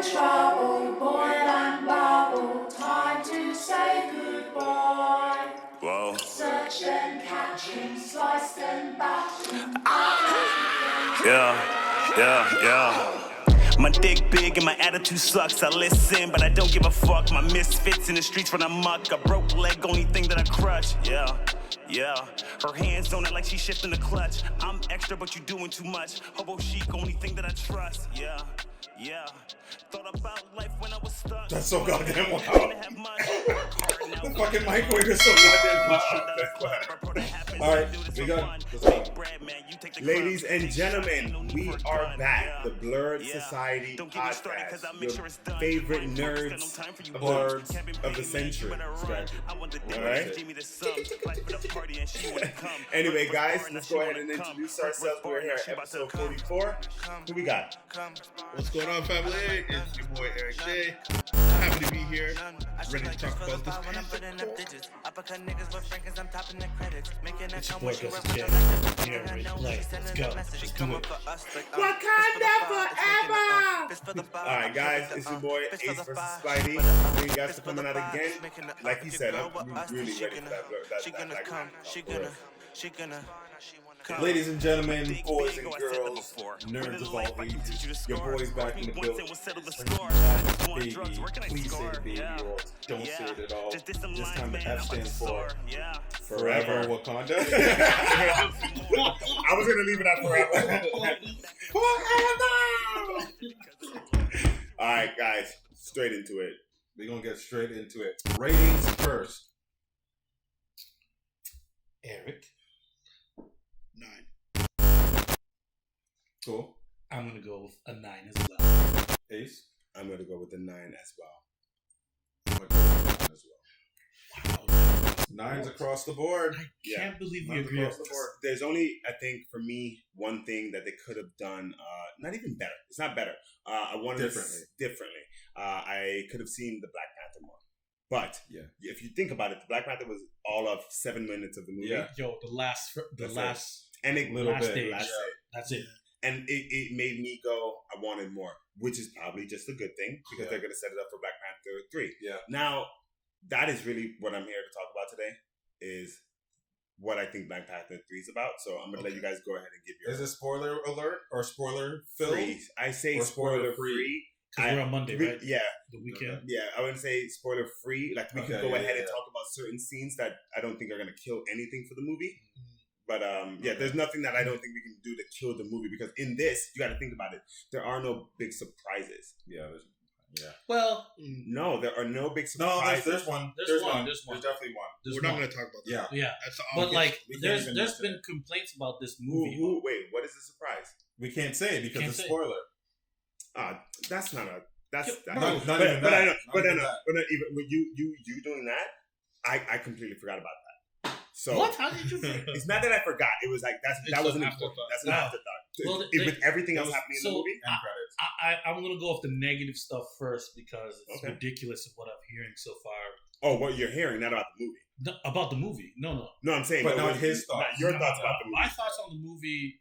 trouble, boil and bubble, time to say goodbye. Whoa. Search and catch him, sliced and batched him. Yeah. My dick big and my attitude sucks. I listen, but I don't give a fuck. My misfits in the streets run amok. A broke leg, only thing that I crutch. Yeah. Her hands on it like she's shifting the clutch. I'm extra, but you doing too much. Hobo chic, only thing that I trust. Yeah. Thought about life when I was stuck. That's so goddamn loud. The fucking microwave is so goddamn loud. Alright, we got. Ladies and gentlemen, we are back. The Blerd Society podcast. Your favorite nerds, blerds of the century. Alright? Anyway, guys, let's go ahead and introduce ourselves. We're here at episode 44. Who we got? What's going on, family? It's your boy Eric J. Happy to be here, ready to talk about this. It's your boy Gus J. Here, ready to play. Let's go. Let's do it. Wakanda Forever! Alright, guys, it's your boy Ace vs. Spidey. Thank you guys for coming out again. Like he said, I'm really ready for that. Ladies and gentlemen, boys and girls, nerds of all ages, your boy's back in the building. Baby, please say the baby or don't say it at all. This time the F stands for Forever Wakanda. I was going to leave it at forever. Forever! Alright, guys, straight into it. We're going to get straight into it. Ratings first. Eric. 9. Cool. I'm going to go with a 9 as well. Ace? I'm going to go with a 9 as well. I'm going to go with 9 as well. Wow. 9s across the board. I can't believe you agree. There's only, I think, for me, one thing that they could have done, not even better. It's not better. I wanted differently. I could have seen the Black Panther more. But if you think about it, the Black Panther was all of 7 minutes of the movie. Yeah. Yo, the last and a little bit. Stage. That's it. And it made me go, I wanted more, which is probably just a good thing because they're going to set it up for Black Panther 3. Yeah. Now, that is really what I'm here to talk about today, is what I think Black Panther 3 is about. So I'm going to let you guys go ahead and give your... Is it spoiler alert or spoiler filled? I say spoiler free. Because we're on Monday, right? Yeah. The weekend. Yeah, I wouldn't say spoiler free. Like, we could go ahead and talk about certain scenes that I don't think are going to kill anything for the movie. But, there's nothing that I don't think we can do to kill the movie. Because in this, you got to think about it. There are no big surprises. Well, no, there are no big surprises. No, there's one. There's definitely one. We're not going to talk about that. Yeah. That's but, like, there's been complaints about this movie. Wait, what is the surprise? We can't say it because it's spoiler. That's not a... That's not even that. But I know. But even with you doing that, I completely forgot about that. So what? How did you forget? It's not that I forgot. It was like that wasn't important. That's an afterthought. Well, with everything else happening in the movie. I'm gonna go off the negative stuff first because it's ridiculous of what I'm hearing so far. Oh, what you're hearing, not about the movie. No, about the movie. No. No, I'm saying, but not his thoughts. Your thoughts about the movie. My thoughts on the movie.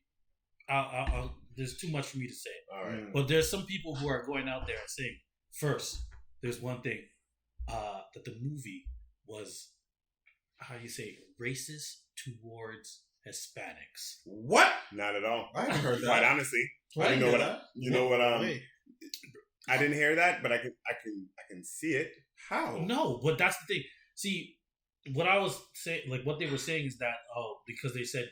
There's too much for me to say. All right. But there's some people who are going out there and saying, first, there's one thing, that the movie was, how do you say, racist towards Hispanics. What? Not at all. I haven't heard that. Quite honestly, I didn't know what. You know what? I didn't hear that, but I can see it. How? No, but that's the thing. See, what I was saying, like what they were saying is that because they said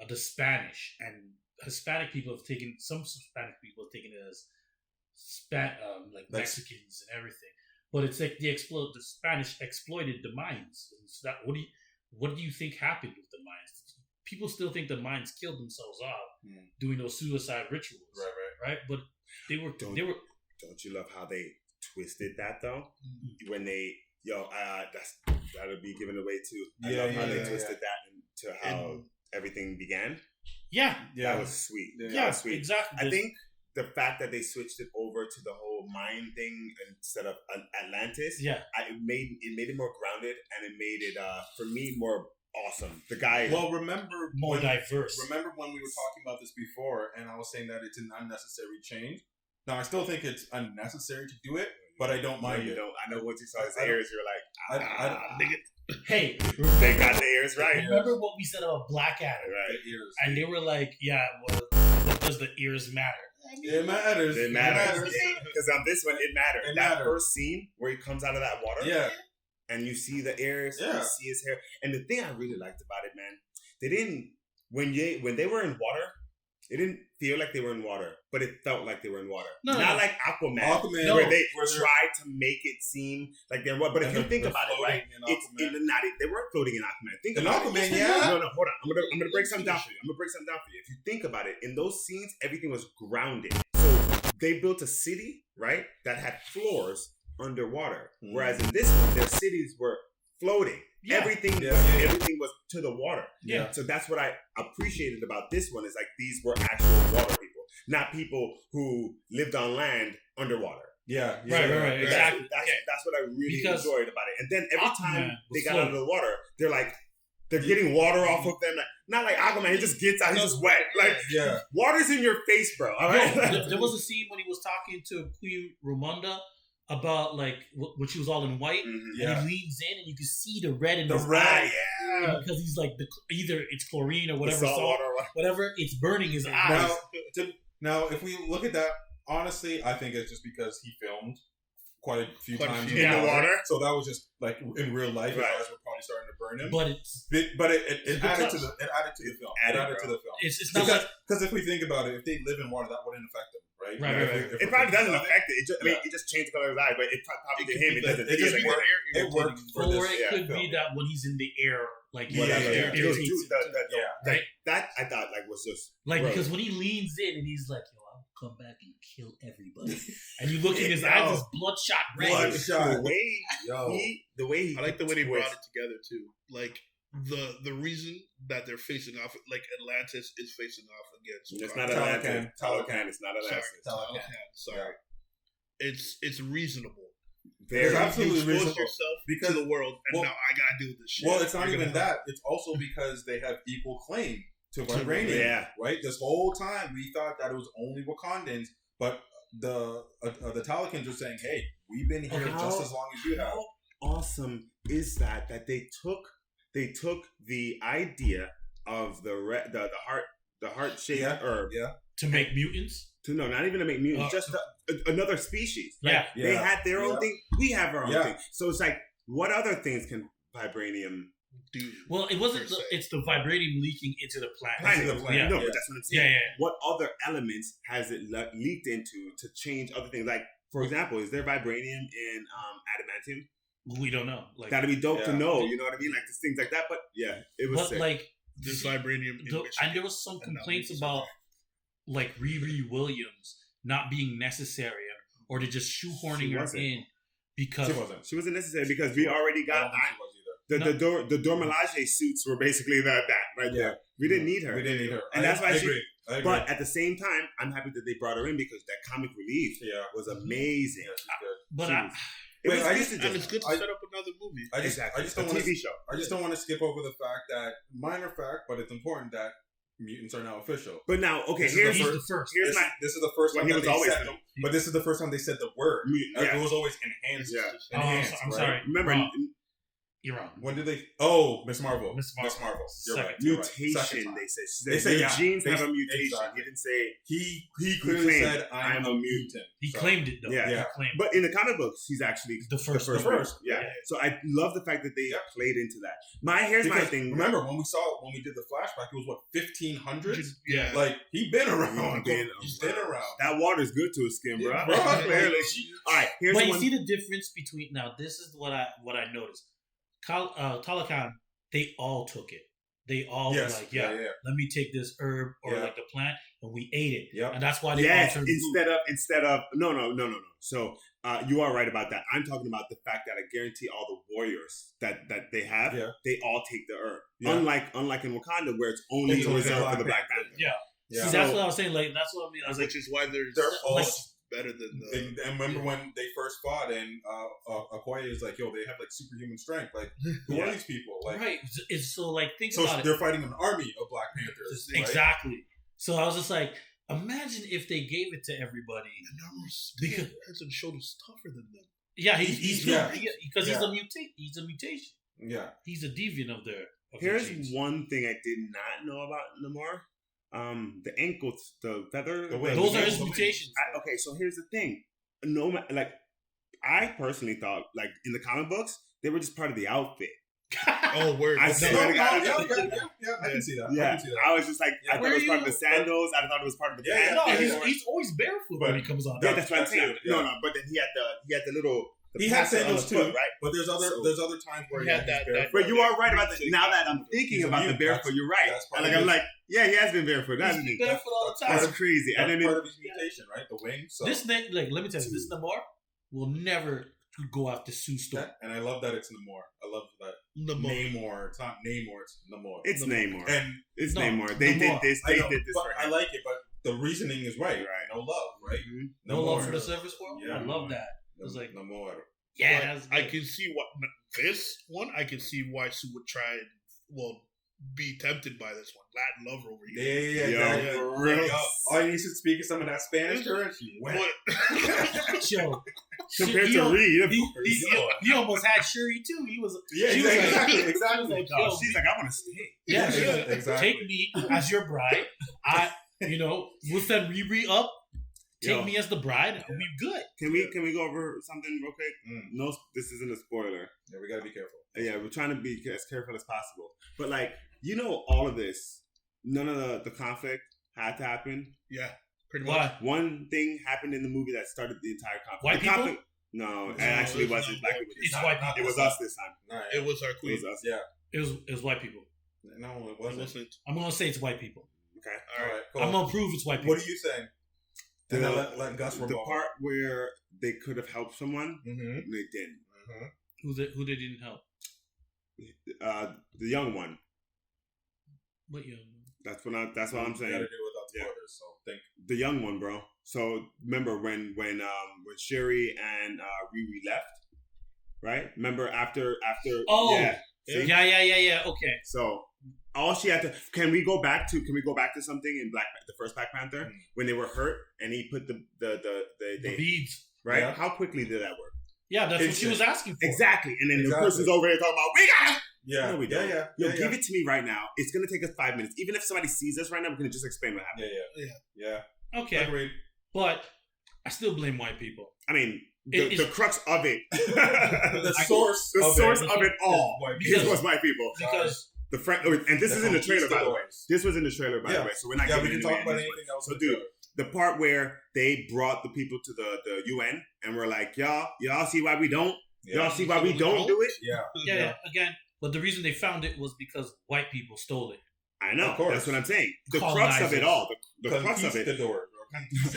the Spanish and Hispanic people have taken it as like Mexicans and everything, but it's like the Spanish exploited the Mayans. So that what do you think happened with the Mayans? People still think the Mayans killed themselves off doing those suicide rituals, right? But they were. Don't you love how they twisted that though? Mm-hmm. When they that'll be given away too. I love how they twisted that into how everything began. Yeah, that was sweet. Yeah, that was sweet. Exactly. I think the fact that they switched it over to the whole Mayan thing instead of Atlantis, it made it more grounded and it made it for me more awesome. The guy, remember more diverse. Remember when we were talking about this before, and I was saying that it's an unnecessary change. Now, I still think it's unnecessary to do it, but I don't mind it. I know once you saw his ears, you're like, nigga. Hey, They got the ears right. Remember what we said about Black Adam? Right. The ears. And they were like, yeah, well, does the ears matter? It matters. It matters. Because on this one, it mattered. It that mattered. first scene where he comes out of that water. Yeah. And you see the ears. Yeah. You see his hair. And the thing I really liked about it, man, they didn't, when they were in water, it didn't feel like they were in water, but it felt like they were in water. Not like Aquaman, where they tried to make it seem like they're what. But if you think about it, right, it's in the night. They weren't floating in Aquaman. Think about it. No, hold on. I'm gonna break something down for you. If you think about it, in those scenes, everything was grounded. So they built a city, right, that had floors underwater. Whereas in this one, their cities were floating. Yeah. Everything was to the water. Yeah. So that's what I appreciated about this one is like these were actual water people, not people who lived on land underwater. Yeah. Right. Exactly. That's what I really enjoyed about it. And then every time they got out of the water, they're getting water off of them. Like, not like Aquaman, he just gets out, he's just wet. Like, water's in your face, bro. All right. There was a scene when he was talking to Queen Ramonda about like when she was all in white, and he leans in and you can see the red in his eye, because he's like either it's chlorine or whatever, whatever, it's burning his eyes. Now, if we look at that, honestly, I think it's just because he filmed quite a few times in the water, so that was just like in real life, his eyes were probably starting to burn him. But it added to the film. It added to the film. It's not because if we think about it, if they live in water, that wouldn't affect them. Right. It probably doesn't affect it. It just changed the color of his eye, but it probably to him, it doesn't. It worked. Or it could be that when he's in the air, like right. That I thought like was just like because when he leans in and he's like, "Yo, I'll come back and kill everybody," and you look in his eyes, it's bloodshot red. The way he I like the way they brought it together too. Like the reason that they're facing off, like Atlantis is facing off against. It's not Atlantis. Talocan. It's not Atlantis. Sorry. It's reasonable. It's absolutely you expose reasonable yourself to the world, and now I gotta deal with this shit. Well, it's not even that. It's also because they have equal claim to vibranium. Yeah. Right. This whole time we thought that it was only Wakandans, but the Talokans are saying, "Hey, we've been here just as long as you have." How awesome is that they took the idea of the heart shaped herb to make mutants. Not even to make mutants, just another species. Like, they had their own thing. We have our own thing. So it's like, what other things can vibranium do? Well, it wasn't. It's the vibranium leaking into the planet. No, but that's what I'm saying. What other elements has it leaked into to change other things? Like, for example, is there vibranium in adamantium? We don't know. Like, that'd be dope to know. You know what I mean? Like things like that. But it was. But sick. like this vibranium, and there was some complaints about like Riri Williams not being necessary, or to just shoehorning her in because she wasn't necessary because we already got the Dormelage suits were basically that right there. We didn't need her. And that's why I agree. But at the same time, I'm happy that they brought her in because that comic relief was amazing. It's good to set up another movie. I just don't want to skip over the fact that minor fact, but it's important that mutants are now official. But now, okay, this is the first time that they said them. But this is the first time they said the word. It was always enhanced. I'm sorry. Remember, you're wrong. When did they? Oh, Miss Marvel. You're right. Mutation. They said your genes have a mutation. Exactly. He didn't say he clearly said I'm a mutant. He claimed it though. Yeah. But in the comic books, he's actually the first. Yeah. So I love the fact that they played into that. Here's my thing. Remember when we did the flashback? It was what 1500s. Yeah. Like he's been around. He's been around. That water's good to his skin, bro. Clearly. All right. Here's but you see the difference between now. This is what I noticed. Talocan, they all took it. They all were like, let me take this herb or like the plant, and we ate it. Yep. And that's why they all turned instead of no. So you are right about that. I'm talking about the fact that I guarantee all the warriors that they have, they all take the herb. Yeah. Unlike in Wakanda where it's only reserved for the Black Panther. Yeah. See, that's what I was saying. Like that's what I mean. I was which is why they're all like, better than and remember when they first fought and Okoye is like, yo, they have like superhuman strength. Like, who are these people? Like, right. It's so like think about it. So they're fighting an army of Black Panthers. Exactly. Right? So I was just like, Imagine if they gave it to everybody. And Namor's Because heads and shoulders tougher than them. yeah, he's because Yeah. he's a mutation. Yeah. He's a deviant of their. Here's one thing I did not know about Namor. The ankles, the feather. Those are his mutations. Okay, so here's the thing. I personally thought, like, in the comic books, they were just part of the outfit. Oh, word. I swear to God. Yeah, I can see that. Yeah, I was just like, I thought it was part of the sandals. I thought it was part of the pants. No, he's always barefoot when he comes on. Yeah, that's what I'm saying. No, but then he had the little. He had sandals too, right? But there's other times where he had that. But you are right about that. Now that I'm thinking about the barefoot, you're right. I'm like, yeah, he has been barefoot. He's been barefoot all the time. That's crazy. That's and then part of his mutation, right? The wings. So. This let me tell you, this Namor will never go after Sue Storm. And I love that it's Namor. I love that. Namor. It's not Namor. It's Namor. It's Namor. And it's Namor. They did this. They did this for him. I like it, but the reasoning is right. No love, right? Mm-hmm. No love for the service world. Yeah, I love that. It was like Namor. yeah. I can see I can see why Sue would try and be tempted by this one. Latin lover over here. Yeah. For real. All you need to speak is some of that Spanish currency. Yo, compared to Reed, he almost had Shuri too. He was exactly. Like, yo, she's like, I want to stay. Yeah, exactly. Take me as your bride. We'll send Riri up. Take me as the bride, and we good. Can we go over something real quick? No, this isn't a spoiler. Yeah, we gotta be careful. Yeah, we're trying to be as careful as possible. But all of this, none of the conflict had to happen. Yeah, pretty much. One thing happened in the movie that started the entire conflict. White people? Conflict, no, it actually wasn't black people. It's white people. It was us this time. Right. It was our queen. It was us. Yeah. It was white people. No, it wasn't. I'm gonna say it's white people. Okay. All right. Cool. I'm gonna prove it's white people. What are you saying? And then let Gus the part where they could have helped someone, they didn't. Who they didn't help? The young one. What young? That's what I'm saying. Got to do without the orders, so think the young one, bro. So remember when Shuri and Riri left, right? Remember after? Oh, yeah. Okay. So all she had to. Can we go back to something in the first Black Panther when they were hurt and he put the beads, right? Yeah. How quickly did that work? Yeah, that's what she was asking for. Exactly. And then the person's over here talking about, we got it! Yeah. No, we don't. Yeah. Give it to me right now. It's going to take us 5 minutes. Even if somebody sees us right now, we're going to just explain what happened. Yeah. Okay. Agreed. But I still blame white people. I mean, the crux of it. the source of it all was white people. Because and this is in the trailer, by the way. This was in the trailer, by the way. So we're not we getting can talk about anything else. So, dude, the part where they brought the people to the UN and we're like, y'all see why we don't? Yeah. Y'all see why we don't do it? Yeah. Again, but the reason they found it was because white people stole it. I know. That's what I'm saying. The crux of it all. The crux of it. The door.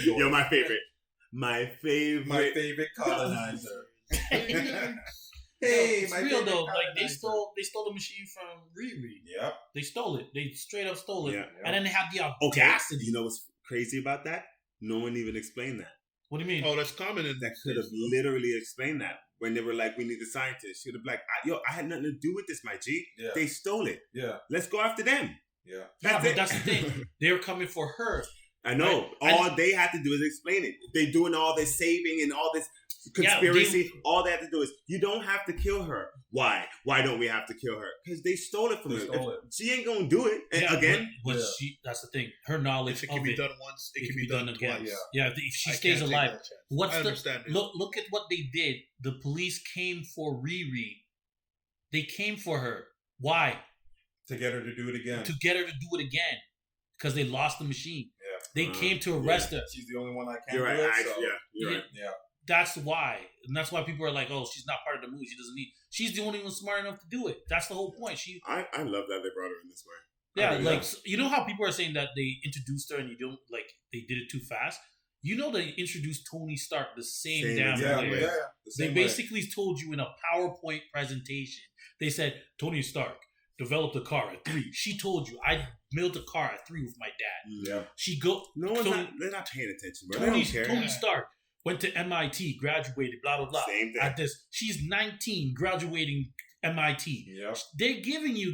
Yo, my favorite. My favorite colonizer. Hey, it's real though. Like they stole the machine from Riri. Yeah. They stole it. They straight up stole it. Yeah. And then they have the audacity. Okay. You know what's crazy about that? No one even explained that. What do you mean? Oh, that's common. That could have literally explained that. When they were like, we need a scientist. She'd have been like, I had nothing to do with this, my G. Yeah. They stole it. Yeah. Let's go after them. Yeah. That's the thing. They were coming for her. I know. Right? All they had to do is explain it. They're doing all this saving and all this conspiracy. All they have to do is, you don't have to kill her. Why? Why don't we have to kill her? Because they stole it from her. She ain't going to do it again. But that's the thing. Her knowledge if it can be done once, it can be done again. Twice. Yeah, if she stays alive. Look at what they did. The police came for Riri. They came for her. Why? To get her to do it again. Because they lost the machine. Yeah. They came to arrest her. She's the only one I can't You're right. do it. You're right. Yeah. That's why. And that's why people are like, oh, she's not part of the movie. She doesn't need... She's the only one smart enough to do it. That's the whole point. I love that they brought her in this way. Yeah, you know how people are saying that they introduced her and you don't, they did it too fast? You know they introduced Tony Stark the same damn way. Yeah. They basically told you in a PowerPoint presentation. They said, Tony Stark developed a car at 3. She told you, I built a car at 3 with my dad. Yeah. They're not paying attention, bro. Tony Stark went to MIT, graduated, blah, blah, blah. Same thing. At this. She's 19, graduating MIT. Yeah. They're giving you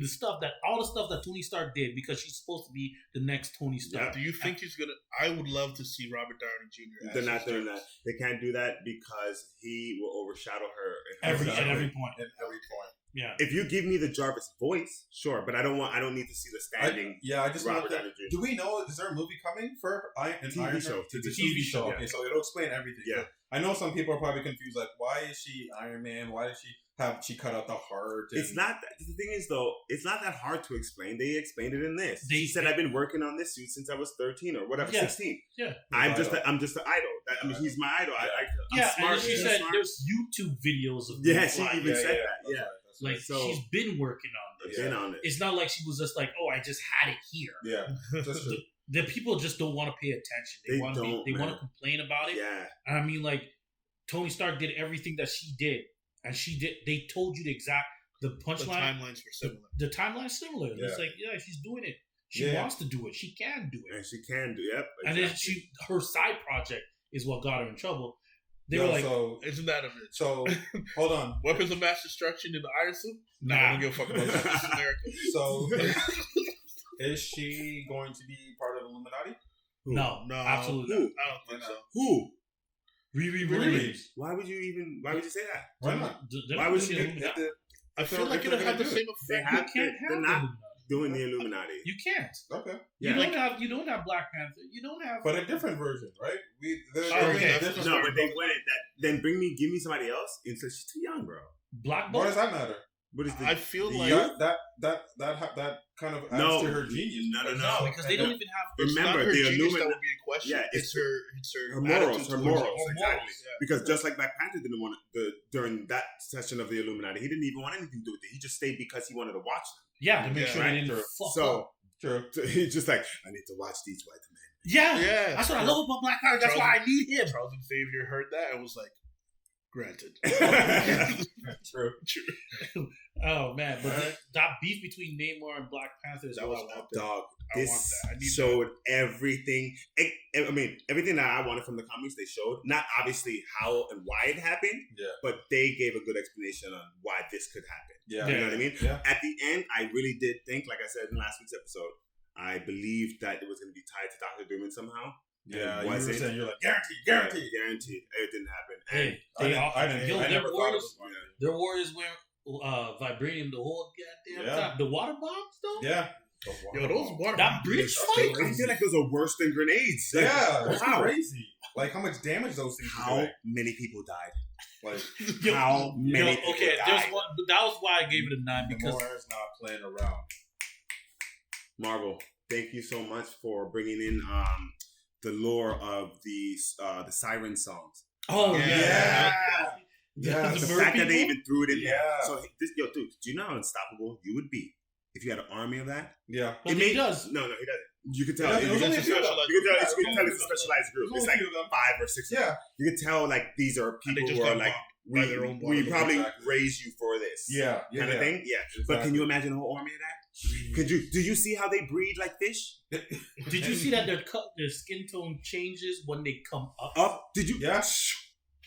all the stuff that Tony Stark did because she's supposed to be the next Tony Stark. Yeah. Do you think he's gonna? I would love to see Robert Downey Jr. They're not doing that. They can't do that because he will overshadow her at every point. At every point. Yeah. If you give me the Jarvis voice, sure, but I don't need to see the standing. I just want Robert to. Downey Jr. Do we know? Is there a movie coming for an TV Iron show? Man? It's a TV show. Yeah. Okay, so it'll explain everything. Yeah. I know some people are probably confused. Like, why is she Iron Man? Why does she cut out the heart? It's not. The thing is, though, it's not that hard to explain. They explained it in this. They said, "I've been working on this suit since I was 13 or whatever, Yeah. 16. Yeah. I'm just an idol. I mean, he's my idol. I'm smart. And she He's said smart. there's YouTube videos of Yeah, them she flying. even said that. Yeah. Like So- she's been working on this. Been on it. It's not like she was just like, oh, I just had it here. Yeah, that's true. The people just don't want to pay attention. They want to complain about it. Yeah. And I mean, like Tony Stark did everything that she did, and she did. They told you the punchline. The timelines were similar. The timeline's similar. Yeah. It's like, yeah, she's doing it. She wants to do it. She can do it. And she can do. Yep. And then her side project is what got her in trouble. They were like, so Isn't that a bit? so hold on. Weapons of mass destruction in the Iron Suit? Nah. I don't give a fuck about that. This is America. So is she going to be part of Illuminati? no, No, absolutely Who? not. I don't think so. Who? Riri Riri. Williams. Why would you say that? Why not? Why would she do If the- I if feel they're- like if it'll they're have the gonna do same They effect. have. can't They're have not Illuminati. doing the Illuminati. You can't. Okay, You don't have Black Panther. You don't have. but a different version, right? Okay. Different No, but they went that. Then give me somebody else. And so she's too young, bro. Black Why Bolt. does that matter? What is the? I feel the like youth? That kind of adds No. to her genius. No. because they don't even have. it's not Remember, her the genius that Illuminati. would be in question. Yeah, it's her her morals, attitude her towards morals, it. exactly. Yeah. Because just like Black Panther didn't want during that session of the Illuminati, he didn't even want anything to do with it. He just stayed because he wanted to watch them. Yeah, to make Yeah, sure right. they didn't fuck So up. True. he's just like, I need to watch these white men. Yeah, Yeah. that's what I love about Black Panther. That's why I need him. Charles Xavier heard that and was like, granted. True. Oh man, but that beef between Namor and Black Panther is That what was I want. Dog, I this want that. I need showed everything. I mean, everything that I wanted from the comics, they showed. Not obviously how and why it happened, Yeah. but they gave a good explanation on why this could happen. Yeah. You know what I mean? Yeah. At the end, I really did think, like I said in last week's episode, I believed that it was going to be tied to Dr. Doom somehow. Yeah, And you were wasn't. saying, you're like, guaranteed. Guaranteed. It didn't happen. Hey, I never thought it was funny. Their warriors wear vibranium the whole goddamn Yeah. time. The water bombs though. Yeah. Yo, those water That bridge fight. I feel like those are worse than grenades. Like, Yeah, that's how? crazy. Like how much damage those things How do. many people died? Like Yo, How many okay, people there's died? one. But that was why I gave it a 9 because Namor's not playing around. Marvel, thank you so much for bringing in the lore of the siren songs. Yeah. The The bird fact that they people? even threw it in there. Yeah. So dude, do you know how unstoppable you would be if you had an army of that? Yeah. Well, he does. No, he doesn't. You could tell. Yeah, You it was could only a few of them. tell it's a specialized group. There's It's only like a few of them. 5 or 6. Yeah. You could tell like these are And they people just who are got like bombed by their own we bodies. probably Exactly. raised you for this. Yeah. Kind of thing. Yeah. But can you imagine a whole army of that? Do you see how they breed like fish? Did you see that their skin tone changes when they come up? Up? Did you? Yeah.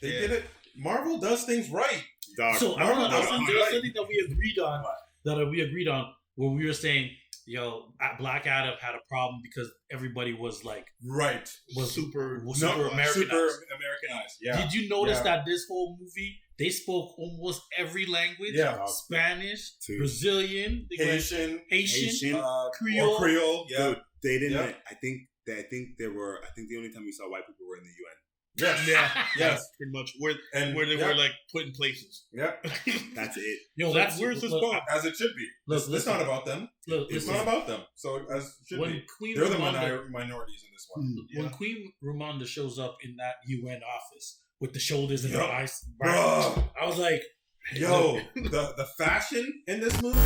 They did it. Marvel does things right. Dog. So Marvel there was does something things right. that we agreed on. That we agreed on where we were saying, yo, Black Adam had a problem because everybody was like Right. super Super Americanized. Americanized. Yeah. Did you notice Yeah. that this whole movie they spoke almost every language? Yeah. Spanish, Too. Brazilian, Haitian. Haitian. Creole. Creole. Yeah. Dude, they didn't. Yeah. I think the only time we saw white people were in the UN. Yes. Yeah, Yes. pretty much. Where And they yeah. were like put in places. Yeah. That's it. Yo, Where's this look, bomb? As it should be. Look, It's not about them. Look, It's listen, not about them. So as it should when be. Queen They're the Ramonda, minorities in this one. when Queen Ramonda shows up in that UN office with the shoulders and the Yo. eyes, Bruh. I was like, Yo, the fashion in this movie.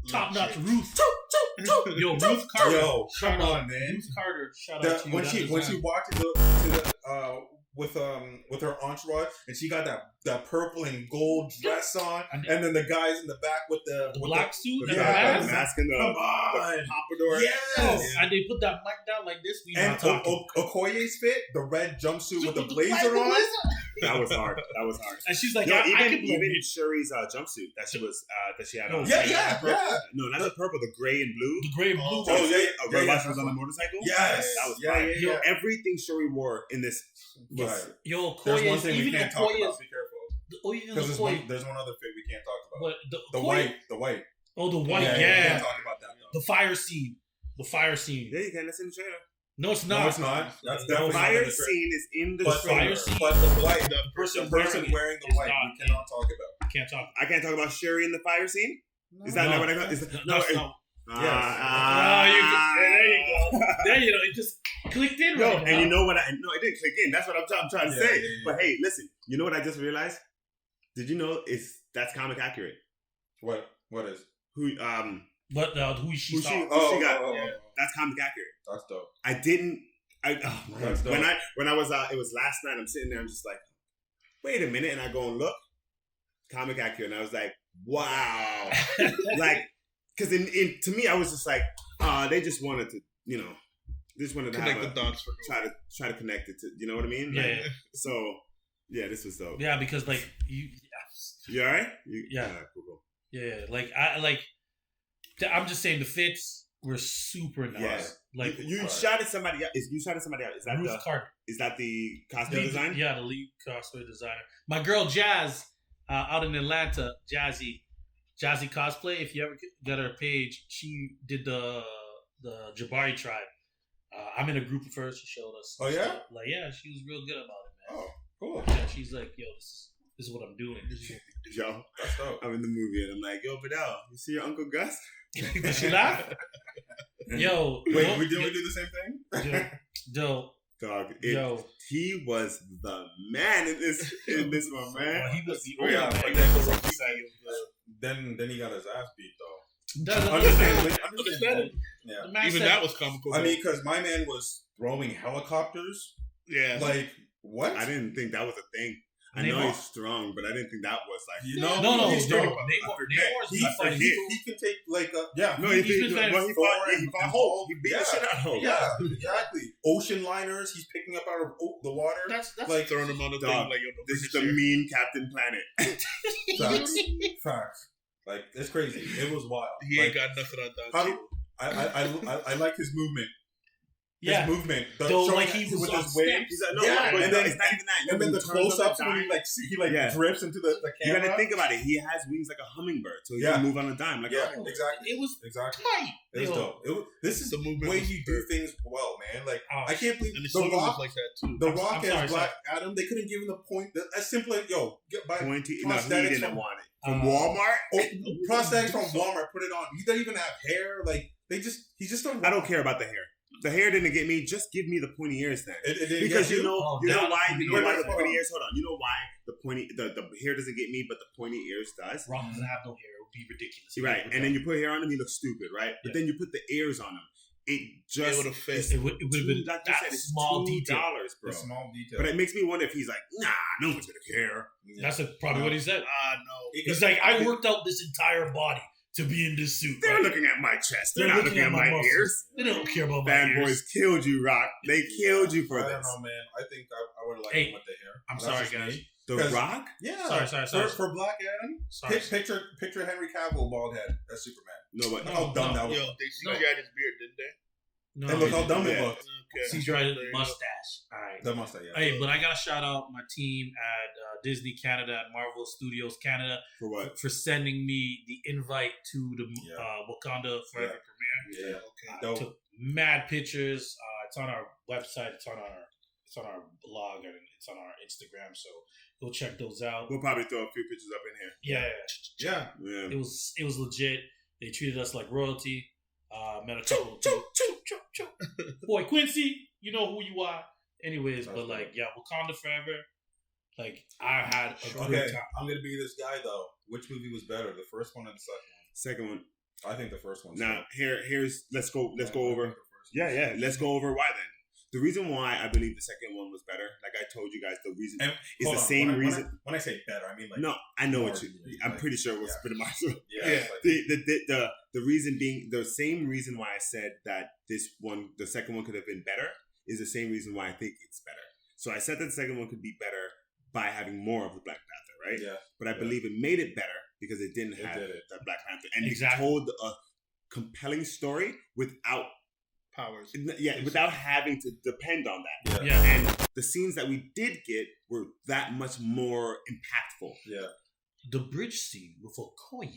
top notch. Ruth. Yo, Ruth Carter. Yo, Shout come out. on, man. Ruth Carter. Shout The- out to you. when That she design. walked to the with her entourage and she got that purple and gold dress on, And- and then the guys in the back with the black suit and yeah, the mask. The mask and the pompadour. Yes. And they put that mic down like this. We And not talking. Okoye's fit, the red jumpsuit with the With blazer on. That was hard. And she's like, Yo, I can even Shuri's jumpsuit that she had on. Yeah. No, not the purple, the gray and blue. The gray and blue. Oh, yeah. Where she was on the motorcycle. Yes. That was Yeah. Yo, everything Shuri wore in this was Right. Yo, There's one Okoye's, thing we even can't talk Okoye's, about. Be careful. even Because Okoye, there's one other thing we can't talk about. but The Okoye- white. Oh, the white, We yeah. can't talk about that though. The fire scene. The fire scene. Yeah, you can. That's in the trailer. No, it's not. No, it's not. That's The definitely fire not in the scene is in the But trailer. fire scene. But the white, The person wearing the is white, not- we cannot talk about. Can't talk. I can't talk about Shuri in the fire scene. Is that No. not what I got? No, it's not. Yes. There you go. There you go. It just clicked in Yo, right now. and you know what? No, it didn't click in. That's what I'm trying to say. Yeah. But hey, listen. You know what I just realized? Did you know that's comic accurate? What is? But who she saw. Who she got? Oh. That's comic accurate. That's dope. I didn't. Oh my That's God. dope. When I was it was last night. I'm sitting there. I'm just like, wait a minute, and I go and look, comic accurate, and I was like, wow, like, because in to me, I was just like, they just wanted to, they just wanted to Connect have the dots for try to connect it to, you know what I mean? Yeah, Like, yeah. So yeah, this was dope. Yeah, because like you. You all right? Yeah. Cool. Yeah, I'm just saying the fits were super nice. Yeah. Like you shot at somebody else. You shot at somebody else. Is that Ruth Carter. Is that the costume design? Yeah, the lead cosplay designer. My girl Jazz, out in Atlanta, Jazzy cosplay. If you ever got her page, she did the Jabari tribe. I'm in a group of hers. She showed us. Oh, yeah? stuff. Like she was real good about it, man. Oh, cool. Yeah, she's like, yo, this is what I'm doing. Yo, That's dope. I'm in the movie and I'm like, yo, Vidal, you see your Uncle Gus? Did she laugh? Yo, Wait, we do the same thing? Yo, Dog, yo. he was the man in this one, man. He was the Yeah, only but man. then he got his ass beat though. Understand. Yeah. Even that was comical. I mean, because my man was throwing helicopters. yeah. Like what? I didn't think that was a thing. I know Namor? he's strong, but I didn't think that was like. You know, No, he's strong. Namor's He been fighting people. can take like yeah. No, He's he been fighting fought Hulk. He beat the shit out of Hulk. Yeah, exactly. Ocean liners, he's picking up out of the water. That's like throwing them on the Dog, thing like, yo, no, This is finish the here. mean Captain Planet. Facts. Like it's crazy. It was wild. He ain't Like, got nothing on that. how too. I like his movement. Yeah. His movement. Though, showing like, he was with on his wings. steps. He's like, no, Yeah, but and then it's not even that. And then the He turns close ups on a when he dime. Yeah. drifts into the You camera. gotta think about it. He has wings like a hummingbird, so he Yeah. can move on a dime. Like, Yeah, oh. exactly. It was Exactly. tight. It was Yo. dope. This is The movement the way was you do things well, man. Like Oh, I can't believe And the the solo was Rock. like that too. The I'm Rock sorry, as Black Adam. They couldn't give him the point. As simple as get by Pointy. No, he prosthetics didn't from- want it. From Walmart? prosthetics from Walmart. Put it on. He doesn't even have hair. Like he's just a I don't care about the hair. The hair didn't get me. Just give me the pointy ears then. It didn't Because get you know why Wait, the hold pointy on. ears. Hold on. You know why the hair doesn't get me, but the pointy ears does. Rock doesn't have no hair. It would be ridiculous. Right, and then you put hair on him, he looks stupid, right? But then you put the ears on him, it just would have fit. It would have been like that you said, it's small $2, detail. bro. The small detail. But it makes me wonder if he's like, nah, no one's gonna care. That's probably what he said. No. He's like, I worked out this entire body to be in this suit. They're right? looking at my chest. They're, They're not looking at my muscles. ears. They don't care about my Bad ears. boys killed you, Rock. They killed you for I this. don't know, man. I think I would have liked Hey, him with the hair. I'm That's sorry, just guys. me. The 'Cause- Rock? Yeah. Sorry. For Black Adam, Sorry. picture Henry Cavill bald head as Superman. No, but Look how dumb that was. Yo, they CGI'd his beard, didn't they? No, And look how dumb it Yeah. looked. Okay. he's right There you go. mustache. All right. The mustache. Yeah. Hey, but I gotta shout out my team at Disney Canada and Marvel Studios Canada for what? for sending me the invite to the Yeah. Wakanda Forever premiere. Yeah. Okay. I Dope. took mad pictures. It's on our website. It's on our blog and it's on our Instagram. So go check those out. We'll probably throw a few pictures up in here. Yeah, Yeah. Yeah. it was legit. They treated us like royalty. Met a couple of boy Quincy, you know who you are. Anyways, That's but cool. like Wakanda Forever. Like I had a Okay, good time. I'm gonna be this guy though. Which movie was better, the first one or the second Second one. one? I think the first one. Now here's let's go over. Yeah. Let's go over why then. The reason why I believe the second one was better, like I told you guys, the reason And is hold the on, same reason. When I say better, I mean like No, I know more what you. like- I'm pretty sure it was yeah. pretty much. Yeah. Yeah. It's like- The reason being the same reason why I said that the second one could have been better is the same reason why I think it's better. So I said that the second one could be better by having more of the Black Panther, right? Yeah. But I believe it made it better because it didn't have the Black Panther, and it told a compelling story without powers. Yeah, without having to depend on that. Yeah. And the scenes that we did get were that much more impactful. Yeah. The bridge scene with Okoye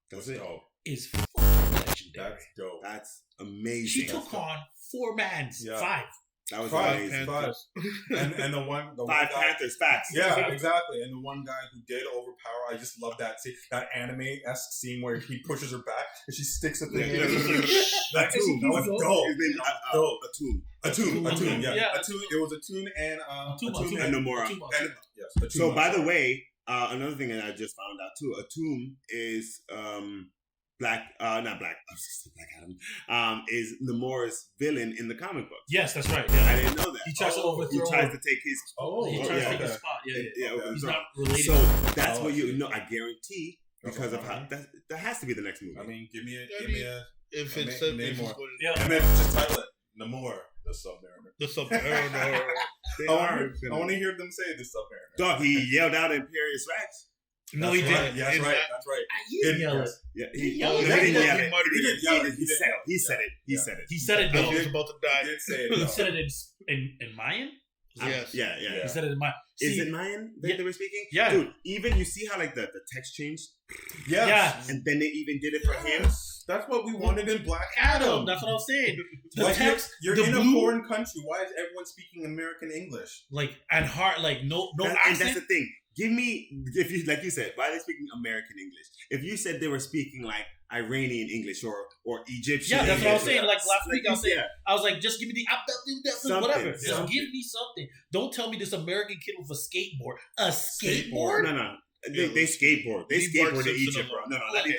That's it. is fucking legendary. That's dope. That's amazing. She took on 4 mans, 5. That was Five amazing. Panthers. and the one 5 guy, Panthers, facts. Yeah, exactly. And the one guy who did overpower, I just love that scene, that anime-esque scene where he pushes her back and she sticks a thing in. That was dope. His name Atum. Atum, yeah. Atum. It was Atum and Atum and Namor. Yes. So by the way, another thing that I just found out too, Atum is Black Adam, is Namor's villain in the comic book. Yes, that's right. Yeah. I didn't know that. He tries to overthrow. He tries to take his. He tries to take his spot. Yeah. He's not related. So that's what you know. I guarantee because of how that has to be the next movie. I mean, give me a. If it's Namor. Yeah. And then just title it Namor, the Submariner. The Submariner. I want to hear them say the Submariner. Dog, he yelled out Imperious Rex. No, he didn't. Yeah, that's right. He didn't yell it. Yeah, He didn't yelled it. yell it. He didn't yell it. He said it. He said it. He said it. He said it. I No, was about to die. He did say it. he said it in Mayan. Yes. Yeah. He said it in Mayan. Is it Mayan that they were speaking? Yeah. Dude, even you see how like the text changed? Yes. Yeah. And then they even did it for him? That's what we wanted in Black Adam. Adam. That's what I'm saying. The Like text. you're the in blue, a foreign country. Why is everyone speaking American English? like and hard, like no And accent. that's the thing. Give me, if you like you said, why are they speaking American English? If you said they were speaking like Iranian English or Egyptian, Yeah, that's what I was English, saying. Like last week, I was saying, yeah. I was like, just give me the Something, whatever. Just something. give me something. Don't tell me this American kid with a skateboard. A skateboard? No. They skateboard. They skateboard in Egypt, bro. No, not even.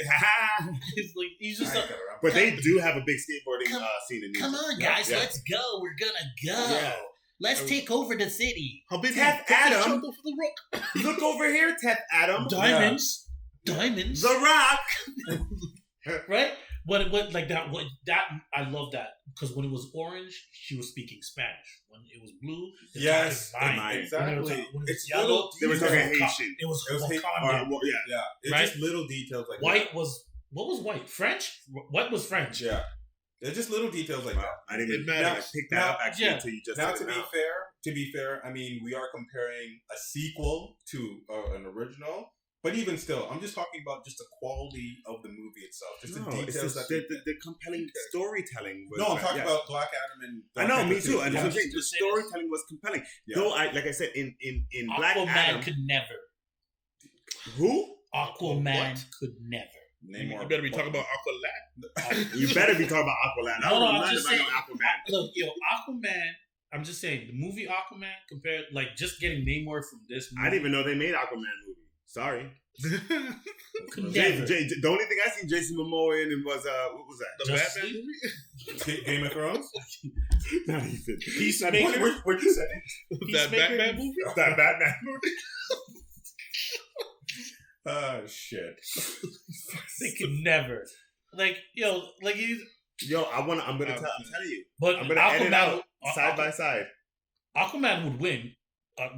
It's like he's just like, But they do have a big skateboarding scene in Egypt. come on, guys, Yeah. let's go. We're gonna go. Yeah. Let's take over the city. How big Teth is Adam? jump over the rock? Look over here, Teth Adam. Diamonds. The Rock. Right? What like that? What that? I love that because when it was orange, she was speaking Spanish. When it was blue, Yes, Mayan. exactly. When it was It's yellow, little They were it talking was Haitian. It was It was Wakanda. Yeah. It's Right? just little details like White that. was what was white? French? What was French? Yeah, it's just little details like that. I didn't It even matters. pick that up actually Yeah. until you just Now, said to it be fair, I mean, we are comparing a sequel to an original, but even still, I'm just talking about just the quality of the movie itself, just No, the it's details just that. the compelling storytelling. Was, No, I'm talking yeah. about Black Adam and. I Black know, Panther me too. And Yeah. I'm saying the Just say storytelling was compelling. Yeah. Though, like I said, in Black Aquaman Adam, could never. who? Aquaman What? could never. Namor. You better be talking about Aqualad. You better be talking about Aquaman. No, I I'm was just lying saying. about Aquaman. Look, Aquaman. I'm just saying the movie Aquaman compared, like just getting Namor from this movie. I didn't even know they made Aquaman movie. Sorry. Could Jay, never. the only thing I seen Jason Momoa in was what was that? The Justice Batman League? movie? Game of Thrones. Not even. Peacemaker. What you say? That Peacemaker. Batman movie? That Batman movie. Oh shit! They could never. Like like you. Yo, I'm telling you. But I'm gonna edit out Aquaman, side by side. Aquaman would win.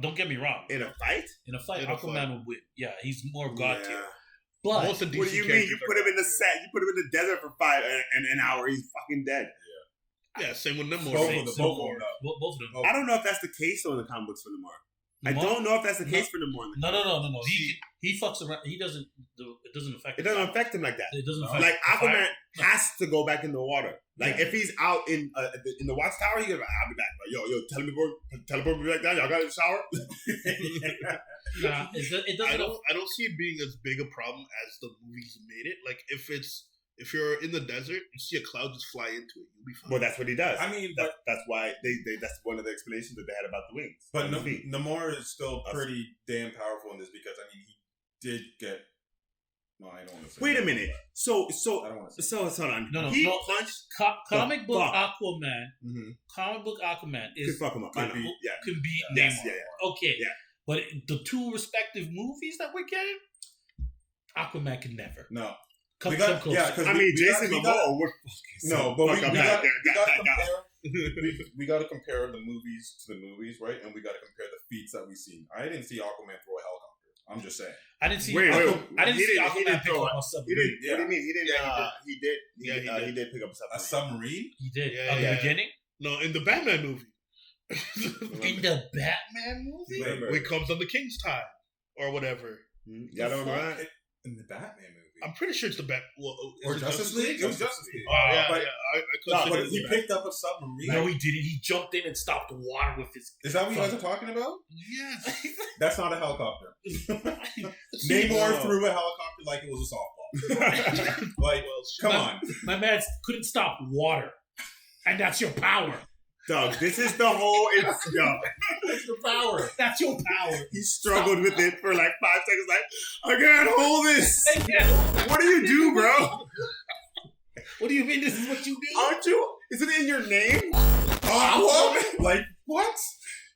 Don't get me wrong. In a fight? In a fight, In a Aquaman fight. would win. Yeah, he's more god tier. Yeah. But Most of What do DC you mean? You characters put are him in the God set. You put him in the desert for an hour. He's fucking dead. tier. Yeah, same with Namor. Both Same- of them. same- Both of them. both of them. Oh. I don't know if that's the case on the comic books for Namor. I Namor? don't know if that's the No. case for Namor. No. He fucks around. He doesn't. It doesn't affect. It doesn't affect him like that. It doesn't affect. Like the Aquaman fire. has to go back in the water. Like Yeah. if he's out in the watchtower, he goes, "I'll be back." Like, yo, teleport me back down. Y'all got in the shower. Nah, it doesn't. I don't see it being as big a problem as the movies made it. Like if you're in the desert, you see a cloud just fly into it, you'll be fine. Well, that's what he does. I mean, that's why that's one of the explanations that they had about the wings. but on the feet. Namor is still pretty damn powerful in this because I mean he did get. No, I don't want to say. Wait a minute. So I don't want to say. hold on. No, He no. punched. Comic book fuck? Aquaman. Mm-hmm. Comic book Aquaman Could is fuck him up. I know. could be- Yeah. can beat Yes, Namor. yeah. Okay. Yeah. But the two respective movies that we're getting, Aquaman can never No. come We got- close. yeah, 'cause I we mean, got- Jason we got- Momoa would No, but we fuck up got that. we got to compare the movies to the movies, right? And we got to compare the feats that we've seen. I didn't see Aquaman throw a helicopter. I'm just saying. I didn't see. Wait. I didn't see Aquaman pick up a What submarine. do you mean? He didn't. He did. he He did pick up A submarine? He did Yeah, at yeah. the beginning. No, in the Batman movie. In the Batman movie. Remember. When it comes on the King's Time or whatever. Y'all don't remember that? In the Batman movie. I'm pretty sure it's the Bat. Well, Or is it Justice League? It was Justice League. Oh, yeah, but, yeah. I no, consider but he it picked up a submarine. No, he didn't. He jumped in and stopped the water with his. Is that what you guys are talking about? Yes. That's not a helicopter. No. Namor threw a helicopter like it was a softball. Like, come on. My man couldn't stop water, and that's your power. Dog, this is the whole. It's That's your power. That's your power. he struggled with it for like 5 seconds. Like, I can't hold this. What do you do, bro? What do you mean? This is what you do? Aren't you? Is it in your name? Like, what?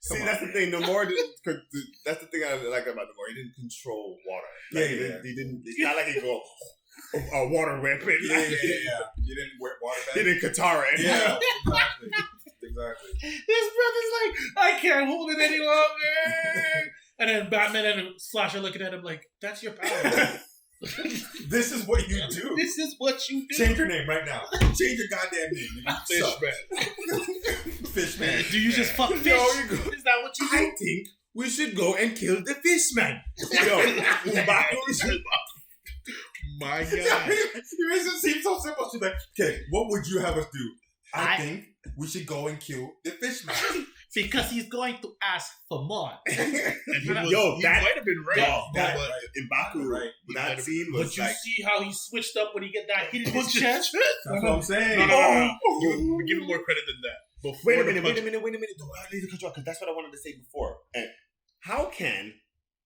See, that's the thing. Namor didn't. That's the thing I like about Namor. He didn't control water. Like, he didn't. It's not like he go a water weapon. Yeah. You didn't wear water bags? He didn't Katara it. Yeah, exactly. This brother's like, I can't hold it any longer. And then Batman and Flash are looking at him like, that's your power. This is what you do. This is what you do. Change your name right now. Change your goddamn name. Fishman. Fishman. Do you just fuck fish? you go. Is that what you do? I think we should go and kill the fishman. Yo, M'Baku is My God. You makes it seem so simple. She's like, okay, what would you have us do? I I- think we should go and kill the fishman. Because he's going to ask for more. And he Yo, might that- have been right. that- but M'Baku, Right. that scene was But you like, see how he switched up when he get that hit in his Punch his chest? That's what I'm saying. No. Give him more credit than that. Before wait a the minute. punch- No, I need to cut you off because that's what I wanted to say before. And how can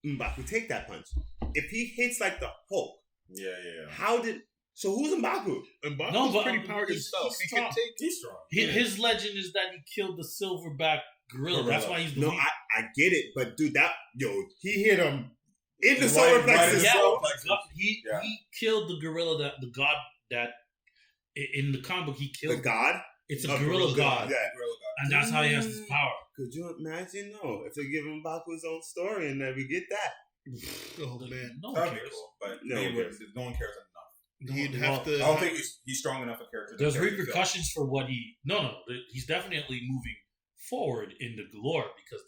M'Baku take that punch? If he hits like the Hulk, Yeah. how did... So who's M'Baku? M'Baku's No, but pretty powered he's himself. He strong. can take. He's strong. His legend is that he killed the silverback gorilla. That's why he's the No, lead. I get it, but dude, he hit him in the Right, solar right plexus. in the Yeah, solar plexus. he Yeah. he killed the gorilla, the god that in the comic book he killed. The god? It's a gorilla god, Yeah. and that's how he has his power. Could you imagine? No, if they give him M'Baku his own story and then we get that. Oh man, No one That'd be cares. cool, but No no one cares. one cares enough. he'd Well, have to. I don't think he's strong enough a character. to There's carry himself. repercussions for what he. No. He's definitely moving forward in the lore because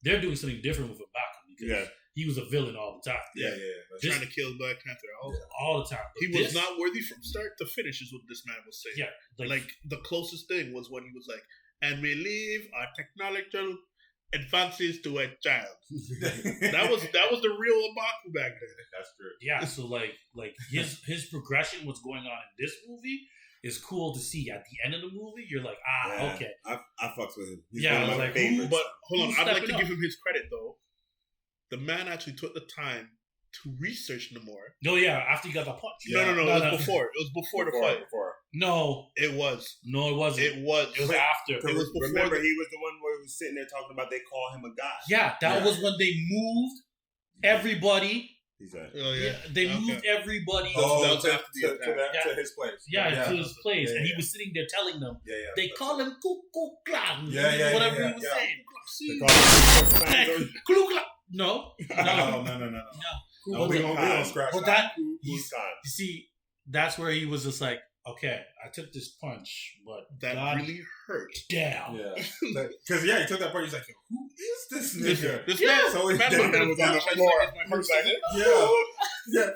they're doing something different with M'Baku because he was a villain all the time. Yeah. trying to kill Black Panther. All the time. He But was not worthy from start to finish, is what this man was saying. Yeah, Like the closest thing was when he was like, "And we leave our technological advances to a child." That was the real M'Baku back then. That's true. Yeah, so like his progression, what's going on in this movie is cool to see. At the end of the movie, you're like, Yeah. okay. I fucks with him. He's Yeah, one I of was my like, favorites. But hold on, Who's I'd like stepping to up? give him his credit though. The man actually took the time to research Namor. No, yeah, after you got the punch. No, it was before. It was before the fight. No, It was. it wasn't. It was. It was after. It was before. Remember, he was the one where he was sitting there talking about they call him a god. Yeah, that was when they moved everybody. He's like, Oh yeah. They moved everybody. Oh, That was to, after the to, to, that, to his place. to his place, Yeah, and he yeah. was sitting there telling them Yeah. they call him Kuku Klan. Yeah, whatever yeah, he was yeah. saying. they call him Klu Klan. No, No. no. No, we don't scratch But that. that you see, that's where he was just like, okay, I took this punch, but That God really hurt. damn. Yeah. Because, he took that part. He's like, who is this nigga? This Yeah. man, So he- man that was on the floor. My first second. Yeah.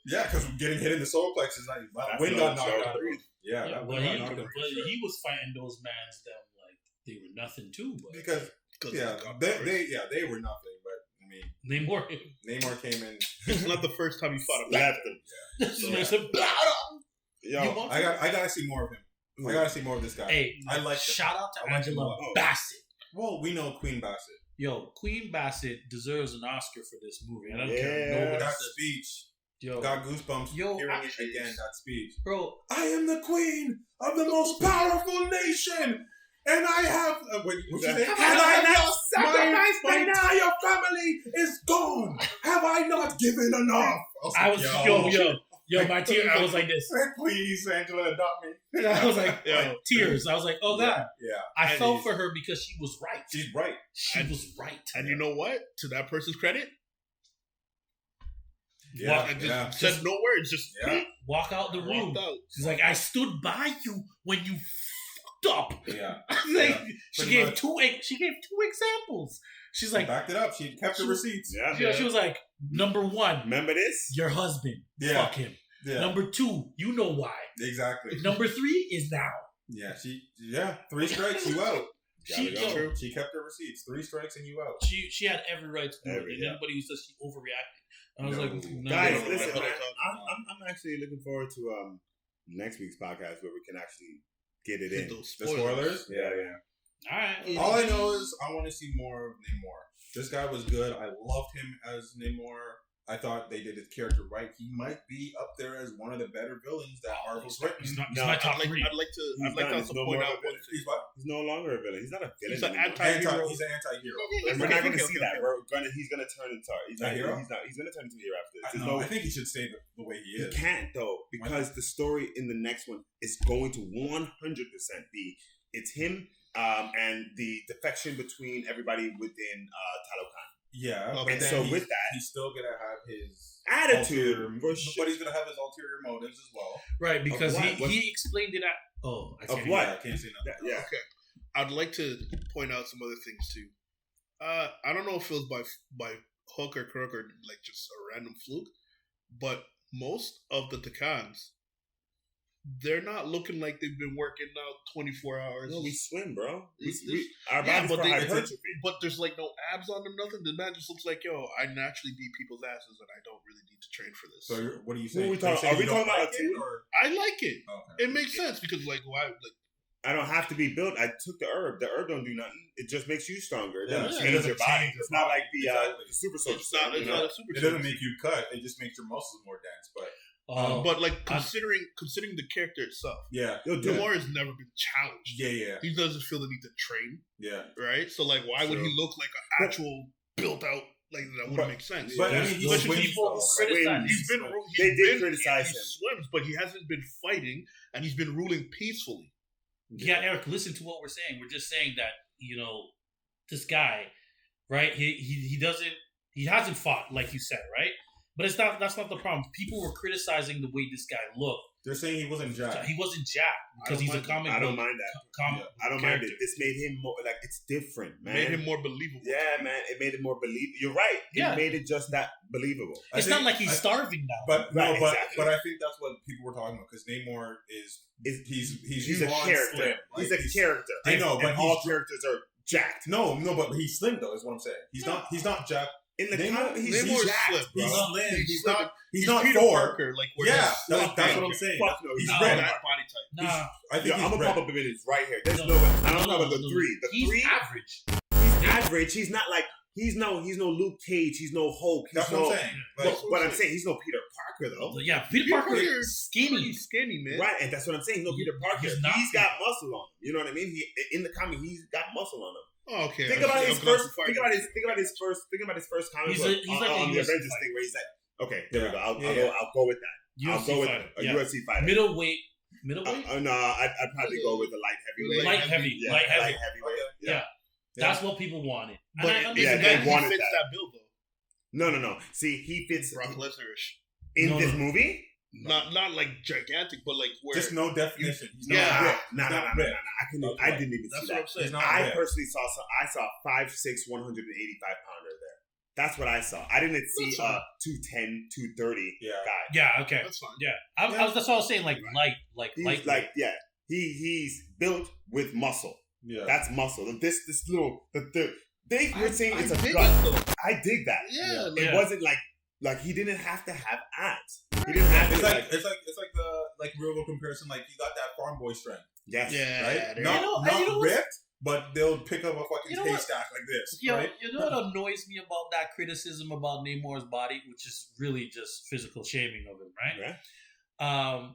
Yeah, because getting hit in the solar plexus, like, That's wind got another knocked joke. out of him. Yeah, Yeah, that but wind got knocked out of him. he was fighting those mans that like they were nothing too. But Because, they were nothing, but, I mean, Namor, Namor came in. It's not the first time he fought a Left Panther. him. this man Yeah. said, Yo, You want I gotta see more of him. I gotta see more of this guy. Hey, I like him. shout out to I like him a Angela lot. Bassett. Well, we know Queen Bassett. Yo, Queen Bassett deserves an Oscar for this movie. I don't Yeah. care. Nobody That says, speech yo, got goosebumps Yo, hearing it actually, again. That speech. bro, I am the queen of the most powerful nation, and I have. What'd you say? Have I not sacrificed my enough? entire family is gone. Have I not given enough? I was yo. Yo, my tears. I was like this. Please, Angela, adopt me. I was like, tears. I was like, oh God. Yeah. I felt for her because she was right. She's right. She was right. And you know what? To that person's credit, said no words. Just walk out the room. She's like, I stood by you when you fucked up. Yeah. She gave two examples. She's like, backed it up. She kept the receipts. Yeah. She was like, number one, remember this? Your husband. Yeah. Fuck him. Yeah. Number two, you know why. Exactly. Number three is now. Yeah. 3 strikes, you out. She kept her receipts. 3 strikes and you out. She had every right to do it. And anybody who says she overreacted. I was like, no, guys, listen, man, I'm actually looking forward to next week's podcast where we can actually get it in. The spoilers? Yeah. All right. All I know is I want to see more of Namor. This guy was good. I loved him as Namor. I thought they did his character right. He might be up there as one of the better villains that Marvel's written. He's my top three. I'd like to point out one thing. He's no longer a villain. He's not a villain. He's an anti-hero. He's an anti-hero. And we're not going to see that. He's going to turn into he's not a hero. He's going to turn into a hero after this. I think he should stay the way he is. He can't though, because the story in the next one is going to 100% be it's him and the defection between everybody within Talokan. Yeah, and so with that, he's still gonna have his attitude, but he's gonna have his ulterior motives as well. Right, because he explained it at I can't say nothing. Yeah. Okay. I'd like to point out some other things too. I don't know if it was by hook or crook or like just a random fluke, but most of the Takans, they're not looking like they've been working out 24 hours. No, we swim, bro. Our bodies for hypertrophy. But there's like no abs on them, nothing. The man just looks like, yo, I naturally beat people's asses and I don't really need to train for this. So what are you saying? Are we talking about it? I like it. Okay. It makes sense because like why? I don't have to be built. I took the herb. The herb don't do nothing. It just makes you stronger. It doesn't change your body. It's not like the super soldier. It's not a super. It doesn't make you cut. It just makes your muscles more dense. But like considering the character itself, Namor has never been challenged. Yeah. He doesn't feel the need to train. Yeah. Right. So like, why would he look like an actual built out? Like that wouldn't make sense. But I mean, people criticize. They did criticize him. He swims, but he hasn't been fighting, and he's been ruling peacefully. Yeah, Eric, listen to what we're saying. We're just saying that this guy, right? He hasn't fought like you said, right? But that's not the problem. People were criticizing the way this guy looked. They're saying he wasn't jacked. He wasn't jacked because he's a comic book. I don't mind that. I don't mind it. This made him more like it's different, man. Made him more believable. Yeah, man. It made it more believable. You're right. It made it just that believable. It's not like he's starving now. But I think that's what people were talking about because Namor he's a character. Slim. He's a character. I know, but all characters are jacked. No, but he's slim though. Is what I'm saying. He's not jacked. In the comic, he's jacked. Slim, he's slim. He's not Peter Thor. Parker. Like that's what I'm saying. He's red. That body type. Nah, I think I'm gonna pop up a minute right here. There's no way. I don't know about the three. He's average. He's average. He's not like he's no Luke Cage. He's no Hulk. That's what I'm saying. But I'm saying he's no Peter Parker though. Yeah, Peter Parker is skinny. He's skinny, man. Right, and that's what I'm saying. No Peter Parker. He's got muscle on him. You know what I mean? In the comic, he's got muscle on him. Oh, okay. Think about his first comic book on the Avengers thing where he's like, okay, there we go. I'll go with that. I'll go with a UFC fighter. Middleweight. No, I'd probably go with a light heavyweight. Light heavyweight. Yeah. That's what people wanted. But they wanted fits that bill No. though. See, he fits Brock Lesnar-ish. in this movie. Not like gigantic, but like where just no definition. No. I didn't even see that. That's what I'm saying. I personally saw 5'6", 185 pounder there. That's what I saw. I didn't see 210, 230 guy. Yeah, okay. That's fine. Yeah. That's what I was saying. Like light. He's built with muscle. Yeah, that's muscle. They were saying it's a dig gut. I dig that. Yeah, it wasn't like he didn't have to have abs. He didn't have to. It's like the real world comparison. Like he got that farm boy strength. Yes. Yeah. Right. Not ripped, but they'll pick up a fucking haystack like this. Right. You know what annoys me about that criticism about Namor's body, which is really just physical shaming of him, right? Yeah.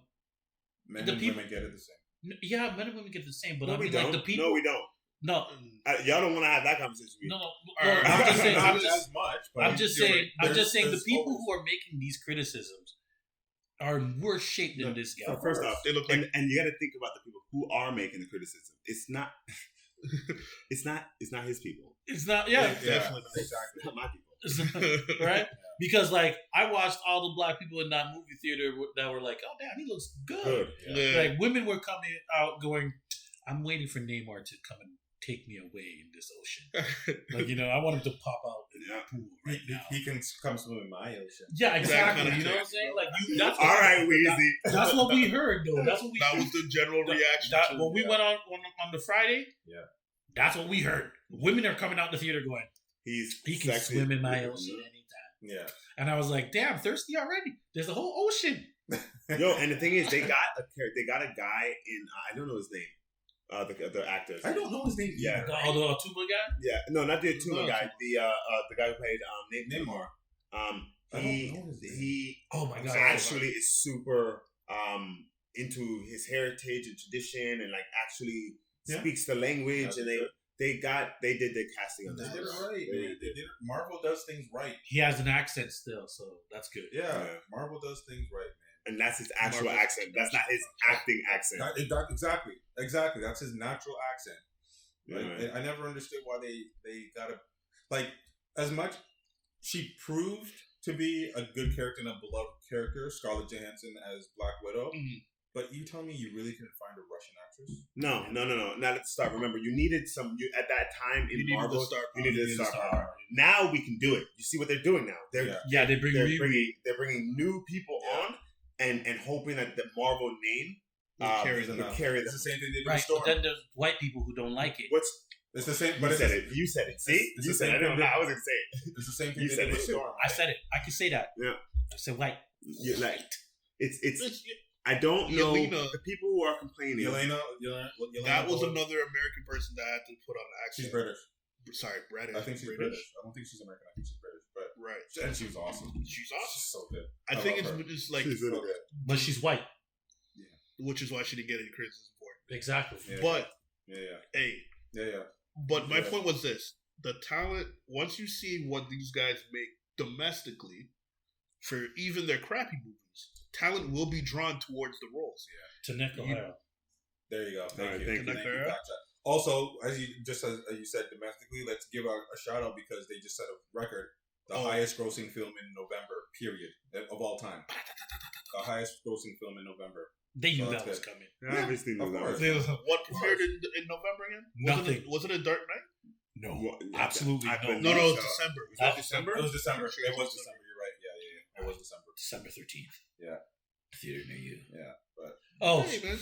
Men and women get it the same. Yeah, men and women get the same, but no, I mean, we don't. like the people. No, we don't. No, y'all don't want to have that conversation. No. I'm just saying. Not as much. I'm just saying the people who are making these criticisms are in worse shape than this guy. First off, they look like, and you got to think about the people who are making the criticism. It's not his people. It's not. yeah, Definitely not. Exactly. It's not my people. Right? Because like I watched all the black people in that movie theater that were like, "Oh damn, he looks good." Yeah. Like women were coming out going, "I'm waiting for Namor to come and take me away in this ocean." Like, you know, I want him to pop out in that pool right now. He can come swim in my ocean. Yeah, exactly. That kind of You know thing. what I'm saying? Like that's All right, Weezy. That's what we heard, though. That's what we. That was the general reaction. When we went on the Friday, That's what we heard. Women are coming out the theater going, he can sexy. swim in my ocean anytime. Yeah. And I was like, damn, thirsty already. There's a whole ocean. Yo, and the thing is, they got a guy in I don't know his name. The actors. I don't know his name. Yeah. The Tuma guy? Yeah. No, not the Tuma guy. The guy who played Namor. He Oh my god. actually is super into his heritage and tradition and like actually speaks the language and they did the casting on They this. did it right. They did it. Marvel does things right. He has an accent still, so that's good. Yeah. Marvel does things right, man. And that's his actual accent. That's not his acting accent. Exactly. That's his natural accent. Right? Yeah. I never understood why they gotta like as much. She proved to be a good character and a beloved character, Scarlett Johansson as Black Widow. Mm-hmm. But you tell me you really couldn't find a Russian actress? No. Not at the start. Remember, you needed at that time in Marvel. You needed a star power. Now we can do it. You see what they're doing now? They're bringing new people on and hoping that the Marvel name carry them. It's the same thing they do with right. Storm. But then there's white people who don't like it. It's the same. But you said it. See, you said it. I wasn't say it. It's the same thing You they said did with it. Storm. I said it. I can say that. Yeah. I said white. You're like it's. I don't know the people who are complaining. Yelena, that was another American person that had to put on the accent. She's British. Sorry, British. I think she's British. I don't think she's American. I think she's British. But right, and she was awesome. She's awesome. She's so good. I think it's just like, She's really good. But she's white. which is why she didn't get any criticism for it. Exactly. Yeah. But But my point was this: the talent. Once you see what these guys make domestically, for even their crappy movies, talent will be drawn towards the roles. To Nick O'Hara. There you go. Thank you. Thank you. Also, as you said domestically, let's give a shout out because they just set a record. The highest grossing film in November, period, of all time. The highest grossing film in November. They knew that was coming. Yeah, obviously knew that was coming. What premiered in November again? Nothing. Was it a Dark Knight? No, absolutely no. No, it was December. Was that December? It was December. It was December. You're right. Yeah. It was December. December 13th. Yeah. Theater near you. Yeah, but hey, man.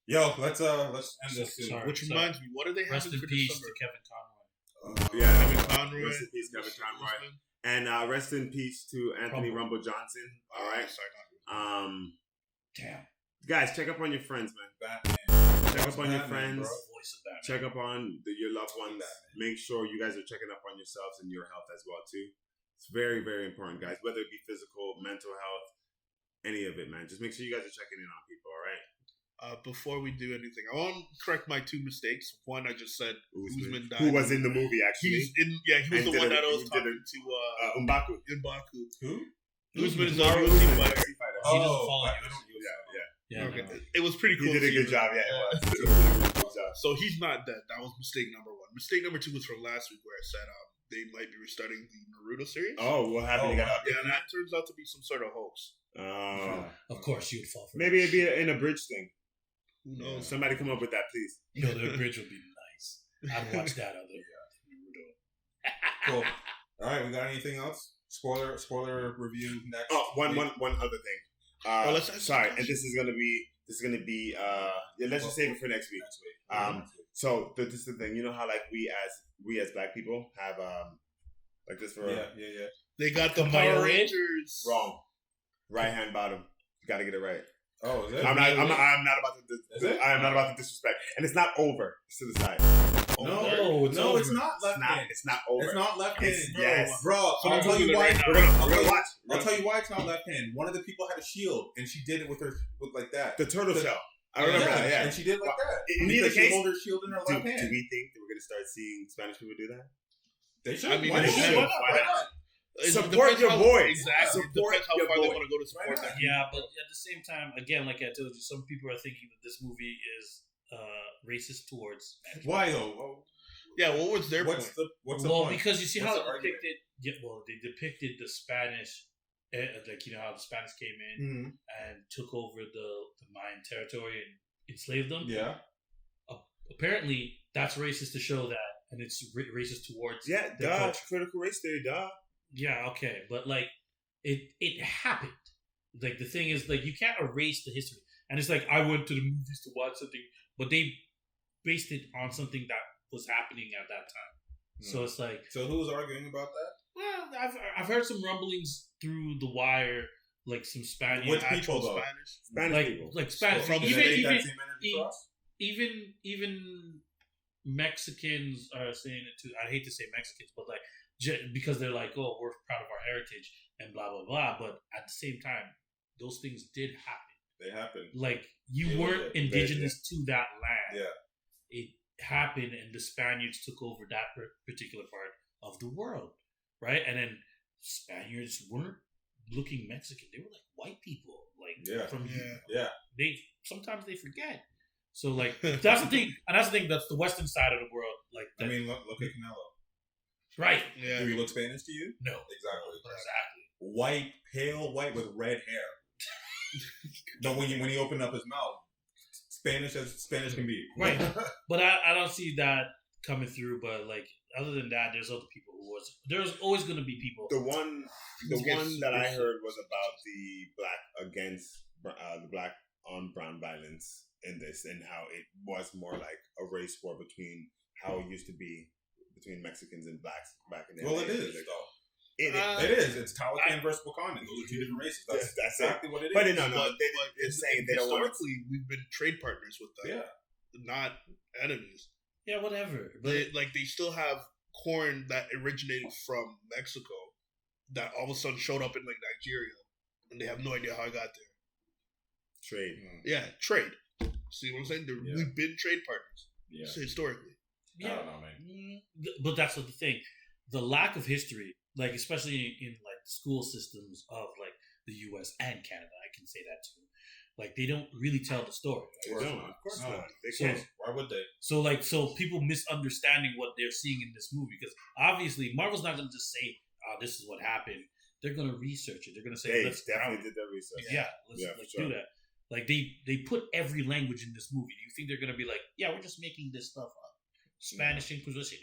Yo, let's end this soon. Which reminds me, what are they having for peace December? to Kevin Conroy. Kevin Conroy. Rest in peace, Kevin Conroy. And rest in peace to Anthony Rumble Johnson. All right. Damn. Guys, check up on your friends, man. Batman. Check up on your friends. Voice of Batman. Check up on your loved ones. Make sure you guys are checking up on yourselves and your health as well too. It's very, very important, guys. Whether it be physical, mental health, any of it, man. Just make sure you guys are checking in on people. All right. Before we do anything, I want to correct my two mistakes. One, I just said Usman died. Who was in the movie, actually. He was the one that I was talking to. M'Baku. Who? Usman is our UFC fighter. He doesn't follow you. Yeah. Okay. It was pretty cool. He did a good job, yeah. It was. So he's not dead. That was mistake number one. Mistake number two was from last week where I said they might be restarting the Naruto series. Oh, what happened? Yeah, that turns out to be some sort of hoax. Of course, you'd fall for maybe it'd be in a bridge thing. Who knows? Somebody come up with that, please. No, the bridge would be nice. I'd watch that other Naruto. Cool. All right, we got anything else? Spoiler review next. Oh, one other thing. Sorry, and this is gonna be. Let's just save it for next week. So this is the thing. You know how like we as Black people have like this for They got the Power Rangers wrong. Right hand bottom. You got to get it right. Oh, is it? I'm not about to disrespect, and it's not over. It's to the side. No, it's not left hand. It's not over. It's not left hand. Yes, bro. I'll tell you why. We're gonna watch. I'll tell you why it's not left hand. One of the people had a shield, and she did it with like that. The turtle shell. I remember that. Yeah, and she did like that. In either case, she held her shield in her left hand. Do we think that we're gonna start seeing Spanish people do that? They should. I mean, why they should. not? Support your boys. Exactly. Support it depends how your far they boys. want to go to support them. Yeah, but at the same time, again, like I told you, some people are thinking that this movie is racist towards. Why though? Yeah, what was their What's point? the Well, point? because you see What's how the it argument? depicted. Yeah, well, they depicted the Spanish, like you know how the Spanish came in and took over the Mayan territory and enslaved them. Yeah. Apparently, that's racist to show that, and it's racist towards. Yeah, their duh. culture. Critical race theory, duh. Yeah, okay, but like it happened. Like the thing is, like you can't erase the history, and it's like I went to the movies to watch something, but they based it on something that was happening at that time. So it's like, so who's arguing about that? well, I've heard some rumblings through the wire, like some Spanish, Which people though? Spanish people. like Spanish, From even Mexicans are saying it too. I hate to say Mexicans, but like because they're like, oh, we're proud of our heritage and blah blah blah. But at the same time, those things did happen. They happened. Like you They weren't did. indigenous to that land. Yeah. It happened, and the Spaniards took over that particular part of the world, right? And then Spaniards weren't looking Mexican; they were like white people, like from They sometimes they forget. So like that's the thing, and that's the thing. That's the Western side of the world. Like I mean, look at Canelo. right? Yeah. Do he look Spanish to you? No, Exactly. White, pale white with red hair. But when he opened up his mouth, Spanish as Spanish can be. Right. But I don't see that coming through. But like other than that, there's other people who was. There's always going to be people. The one that I heard was about the black on brown violence in this, and how it was more like a race war between how it used to be between Mexicans and blacks back in the day. Well, it is though. It is. It's Taliban versus Wakandan. Those are two different races. That's exactly what it is. But they're saying they don't want. Historically, we've been trade partners with them. Yeah. Not enemies. Yeah, whatever. But They still have corn that originated from Mexico that all of a sudden showed up in like Nigeria, and they have no idea how it got there. Trade. Yeah, trade. See what I'm saying? We've been trade partners. Yeah. Historically. I don't know, man. But that's what the thing. The lack of history, like especially in like school systems of like the U.S. and Canada, I can say that too. Like they don't really tell the story. They don't. Of course not. They So- can't. Why would they? So people misunderstanding what they're seeing in this movie, because obviously Marvel's not going to just say, "Oh, this is what happened." They're going to research it. They're going to say, They "Let's definitely did their research. yeah, let's for sure. do that." Like they put every language in this movie. Do you think they're going to be like, "Yeah, we're just making this stuff up"? Spanish Inquisition.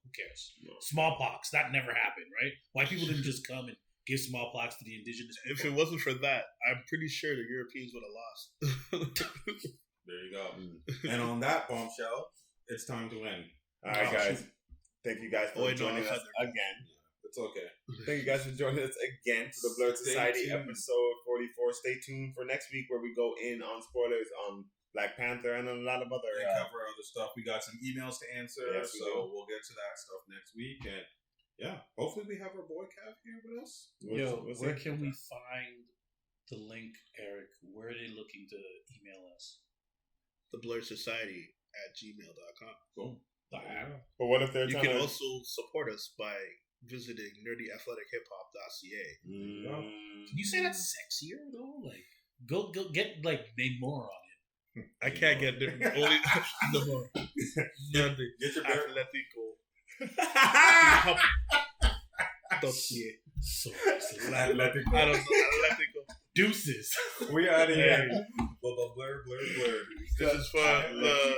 Who cares? No. Smallpox. That never happened, right? White people didn't just come and give smallpox to the indigenous people. If it wasn't for that, I'm pretty sure the Europeans would have lost. There you go. And on that bombshell, it's time to end. All right, guys. Thank you guys for joining us Heather. again. It's okay. Thank you guys for joining us again for the Blerd Stay Society tuned. episode 44. Stay tuned for next week where we go in on spoilers on Black Panther and a lot of other. And cover other stuff. We got some emails to answer, Yes, we so do. we'll get to that stuff next week. And yeah, hopefully we have our boy Cav here with us. Where can we find the link, Eric? Where are they looking to email us? The Blerd Society @gmail.com. Cool. But what if they're You trying can to? also support us by visiting nerdyathletichiphop.ca. Can you say that sexier though? Like, go get like Namor on it. I can't get there. Only no more. Nothing. Get your bear. Atletico. .ca. So I don't know. Atletico. deuces. We out of here. Blerd. This is for the.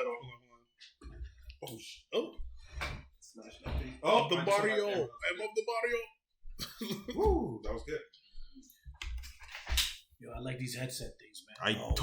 Oh, the I just Mario. saw that. I'm of the Mario. Woo, that was good. Yo, I like these headset things, man. I